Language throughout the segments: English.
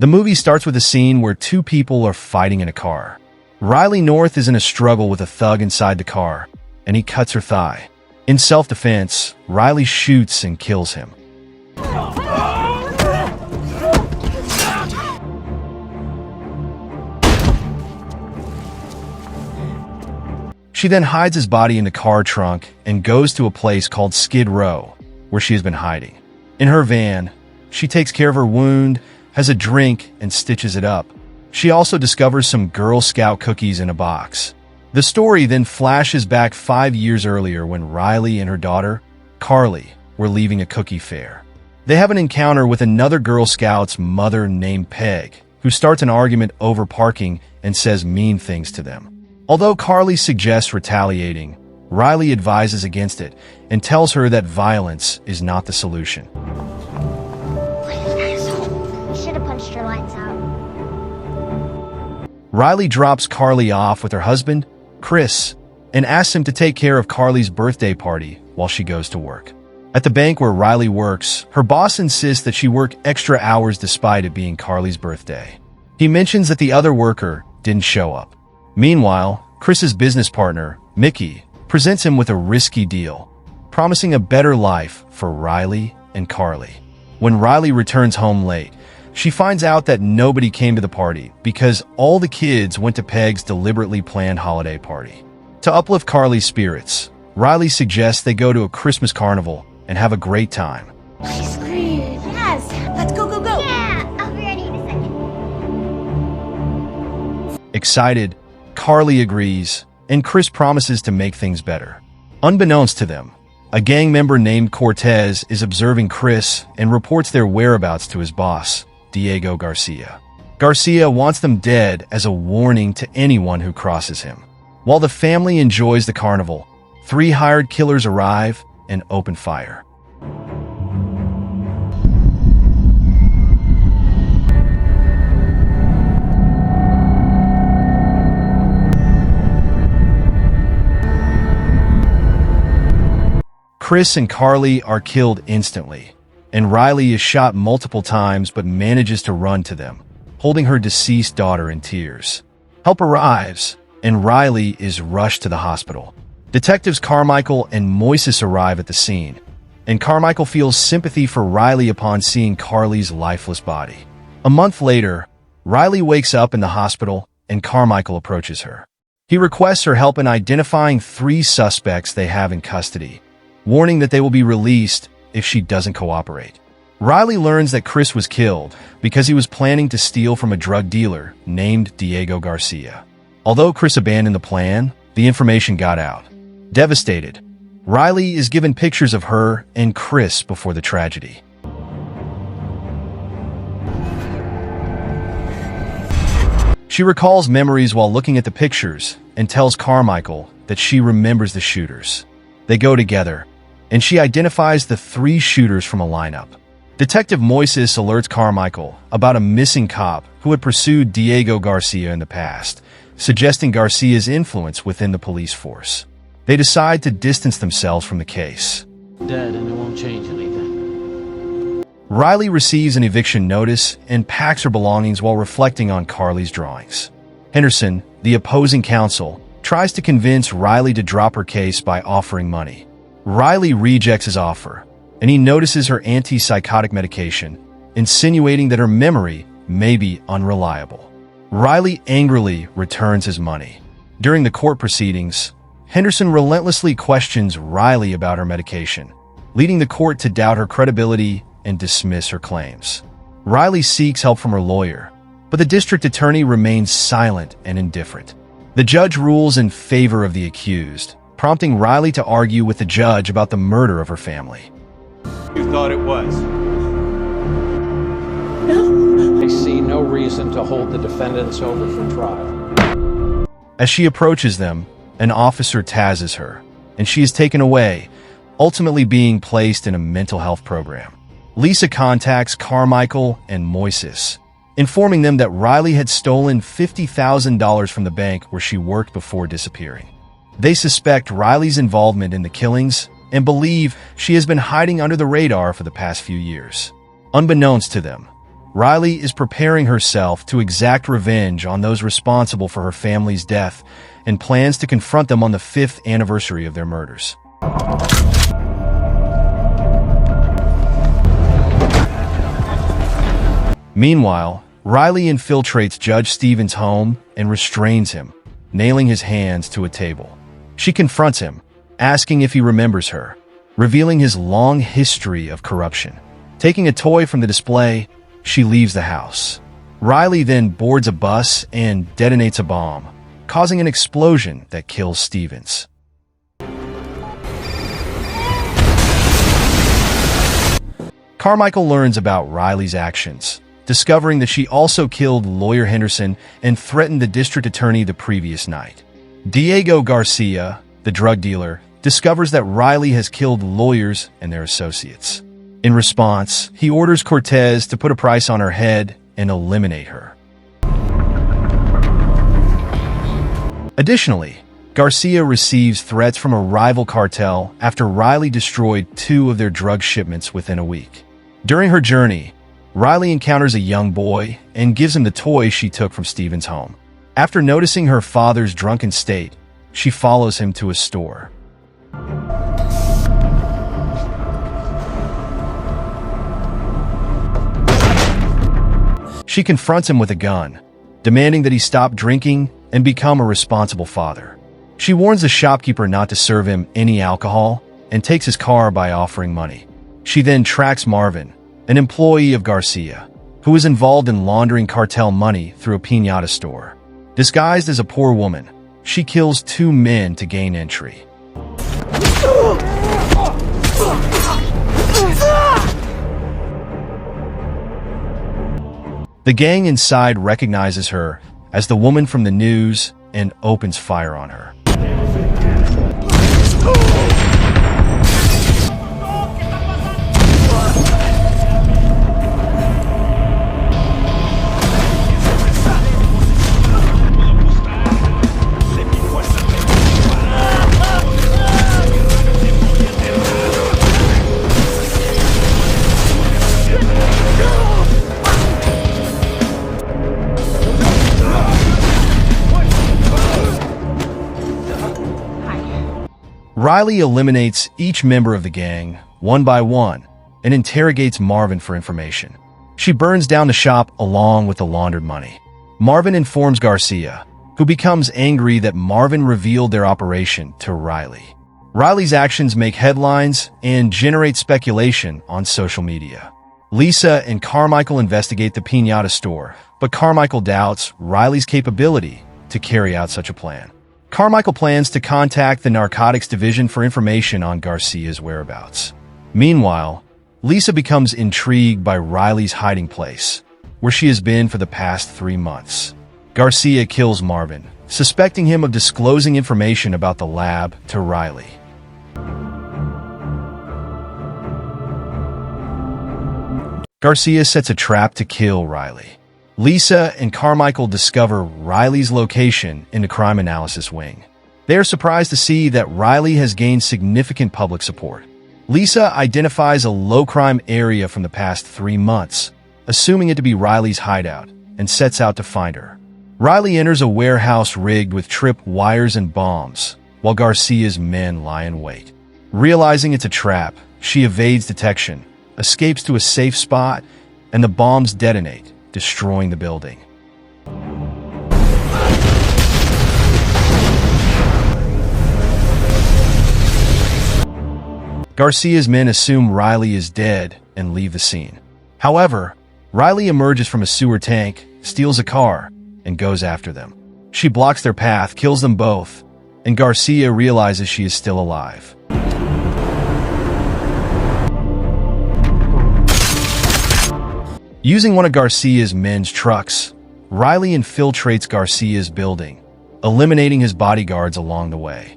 The movie starts with a scene where two people are fighting in a car. Riley North is in a struggle with a thug inside the car, and he cuts her thigh. In self-defense, Riley shoots and kills him. She then hides his body in the car trunk and goes to a place called Skid Row, where she has been hiding. In her van, she takes care of her wound, has a drink, and stitches it up. She also discovers some Girl Scout cookies in a box. The story then flashes back 5 years earlier when Riley and her daughter, Carly, were leaving a cookie fair. They have an encounter with another Girl Scout's mother named Peg, who starts an argument over parking and says mean things to them. Although Carly suggests retaliating, Riley advises against it and tells her that violence is not the solution. What an asshole. You should have punched your lights out. Riley drops Carly off with her husband, Chris, and asks him to take care of Carly's birthday party while she goes to work. At the bank where Riley works, her boss insists that she work extra hours despite it being Carly's birthday. He mentions that the other worker didn't show up. Meanwhile, Chris's business partner, Mickey, presents him with a risky deal, promising a better life for Riley and Carly. When Riley returns home late, she finds out that nobody came to the party because all the kids went to Peg's deliberately planned holiday party. To uplift Carly's spirits, Riley suggests they go to a Christmas carnival and have a great time. Ice cream. Yes. Let's go, go, go. Yeah, I'll be ready in a second. Excited, Carly agrees, and Chris promises to make things better. Unbeknownst to them, a gang member named Cortez is observing Chris and reports their whereabouts to his boss, Diego Garcia. Garcia wants them dead as a warning to anyone who crosses him. While the family enjoys the carnival, 3 hired killers arrive and open fire. Chris and Carly are killed instantly, and Riley is shot multiple times but manages to run to them, holding her deceased daughter in tears. Help arrives, and Riley is rushed to the hospital. Detectives Carmichael and Moises arrive at the scene, and Carmichael feels sympathy for Riley upon seeing Carly's lifeless body. A month later, Riley wakes up in the hospital, and Carmichael approaches her. He requests her help in identifying 3 suspects they have in custody, warning that they will be released if she doesn't cooperate. Riley learns that Chris was killed because he was planning to steal from a drug dealer named Diego Garcia. Although Chris abandoned the plan, the information got out. Devastated, Riley is given pictures of her and Chris before the tragedy. She recalls memories while looking at the pictures and tells Carmichael that she remembers the shooters. They go together, and she identifies the 3 shooters from a lineup. Detective Moises alerts Carmichael about a missing cop who had pursued Diego Garcia in the past, suggesting Garcia's influence within the police force. They decide to distance themselves from the case. Dead and it won't change anything. Riley receives an eviction notice and packs her belongings while reflecting on Carly's drawings. Henderson, the opposing counsel, tries to convince Riley to drop her case by offering money. Riley rejects his offer, and he notices her antipsychotic medication, insinuating that her memory may be unreliable. Riley angrily returns his money. During the court proceedings, Henderson relentlessly questions Riley about her medication, leading the court to doubt her credibility and dismiss her claims. Riley seeks help from her lawyer, but the district attorney remains silent and indifferent. The judge rules in favor of the accused, prompting Riley to argue with the judge about the murder of her family. You thought it was? I see no reason to hold the defendants over for trial. As she approaches them, an officer tases her, and she is taken away, ultimately being placed in a mental health program. Lisa contacts Carmichael and Moises, informing them that Riley had stolen $50,000 from the bank where she worked before disappearing. They suspect Riley's involvement in the killings and believe she has been hiding under the radar for the past few years. Unbeknownst to them, Riley is preparing herself to exact revenge on those responsible for her family's death and plans to confront them on the 5th anniversary of their murders. Meanwhile, Riley infiltrates Judge Stevens' home and restrains him, nailing his hands to a table. She confronts him, asking if he remembers her, revealing his long history of corruption. Taking a toy from the display, she leaves the house. Riley then boards a bus and detonates a bomb, causing an explosion that kills Stevens. Carmichael learns about Riley's actions, discovering that she also killed Lawyer Henderson and threatened the district attorney the previous night. Diego Garcia, the drug dealer, discovers that Riley has killed lawyers and their associates. In response, he orders Cortez to put a price on her head and eliminate her. Additionally, Garcia receives threats from a rival cartel after Riley destroyed 2 of their drug shipments within a week. During her journey, Riley encounters a young boy and gives him the toy she took from Stevens' home. After noticing her father's drunken state, she follows him to a store. She confronts him with a gun, demanding that he stop drinking and become a responsible father. She warns the shopkeeper not to serve him any alcohol and takes his car by offering money. She then tracks Marvin, an employee of Garcia, who is involved in laundering cartel money through a piñata store. Disguised as a poor woman, she kills 2 men to gain entry. The gang inside recognizes her as the woman from the news and opens fire on her. Riley eliminates each member of the gang, one by one, and interrogates Marvin for information. She burns down the shop along with the laundered money. Marvin informs Garcia, who becomes angry that Marvin revealed their operation to Riley. Riley's actions make headlines and generate speculation on social media. Lisa and Carmichael investigate the piñata store, but Carmichael doubts Riley's capability to carry out such a plan. Carmichael plans to contact the narcotics division for information on Garcia's whereabouts. Meanwhile, Lisa becomes intrigued by Riley's hiding place, where she has been for the past 3 months. Garcia kills Marvin, suspecting him of disclosing information about the lab to Riley. Garcia sets a trap to kill Riley. Lisa and Carmichael discover Riley's location in the crime analysis wing. They are surprised to see that Riley has gained significant public support. Lisa identifies a low-crime area from the past 3 months, assuming it to be Riley's hideout, and sets out to find her. Riley enters a warehouse rigged with trip wires and bombs, while Garcia's men lie in wait. Realizing it's a trap, she evades detection, escapes to a safe spot, and the bombs detonate, destroying the building. Garcia's men assume Riley is dead and leave the scene. However, Riley emerges from a sewer tank, steals a car, and goes after them. She blocks their path, kills them both, and Garcia realizes she is still alive. Using one of Garcia's men's trucks, Riley infiltrates Garcia's building, eliminating his bodyguards along the way.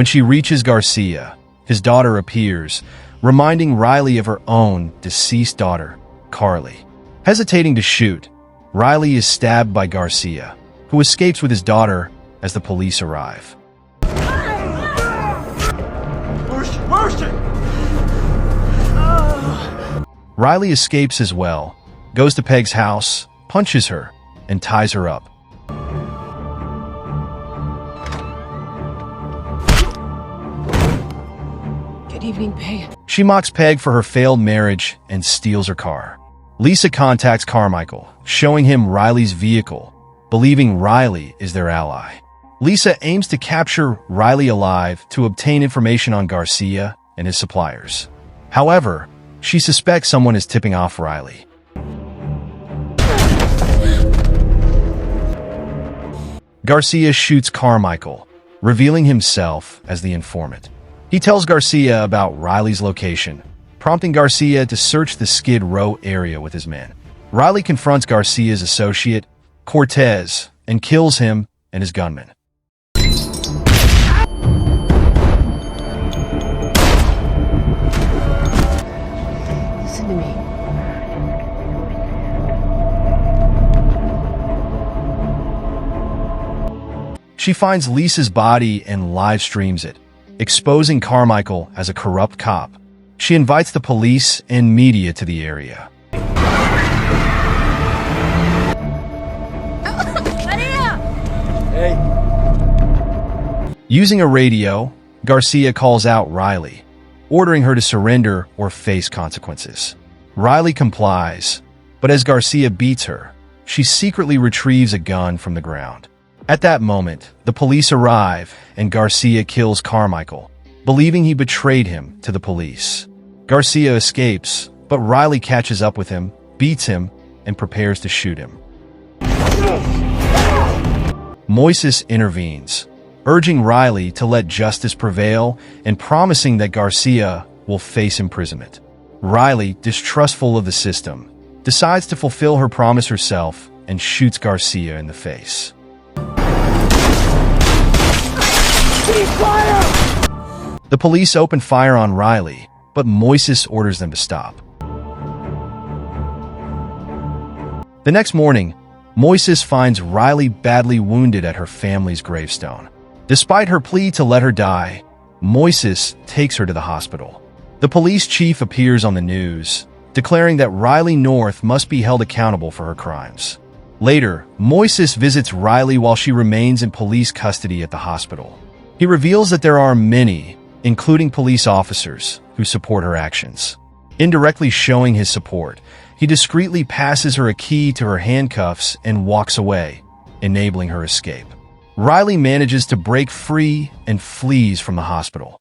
When she reaches Garcia, his daughter appears, reminding Riley of her own deceased daughter, Carly. Hesitating to shoot, Riley is stabbed by Garcia, who escapes with his daughter as the police arrive. Where's she? Riley escapes as well, goes to Peg's house, punches her, and ties her up. Good evening, Peg. She mocks Peg for her failed marriage and steals her car. Lisa contacts Carmichael, showing him Riley's vehicle, believing Riley is their ally. Lisa aims to capture Riley alive to obtain information on Garcia and his suppliers. However, she suspects someone is tipping off Riley. Garcia shoots Carmichael, revealing himself as the informant. He tells Garcia about Riley's location, prompting Garcia to search the Skid Row area with his men. Riley confronts Garcia's associate, Cortez, and kills him and his gunman. Listen to me. She finds Lisa's body and live streams it, exposing Carmichael as a corrupt cop. She invites the police and media to the area. Hey. Using a radio, Garcia calls out Riley, ordering her to surrender or face consequences. Riley complies, but as Garcia beats her, she secretly retrieves a gun from the ground. At that moment, the police arrive and Garcia kills Carmichael, believing he betrayed him to the police. Garcia escapes, but Riley catches up with him, beats him, and prepares to shoot him. Moises intervenes, urging Riley to let justice prevail and promising that Garcia will face imprisonment. Riley, distrustful of the system, decides to fulfill her promise herself and shoots Garcia in the face. The police open fire on Riley, but Moises orders them to stop. The next morning, Moises finds Riley badly wounded at her family's gravestone. Despite her plea to let her die, Moises takes her to the hospital. The police chief appears on the news, declaring that Riley North must be held accountable for her crimes. Later, Moises visits Riley while she remains in police custody at the hospital. He reveals that there are many, including police officers, who support her actions. Indirectly showing his support, he discreetly passes her a key to her handcuffs and walks away, enabling her escape. Riley manages to break free and flees from the hospital.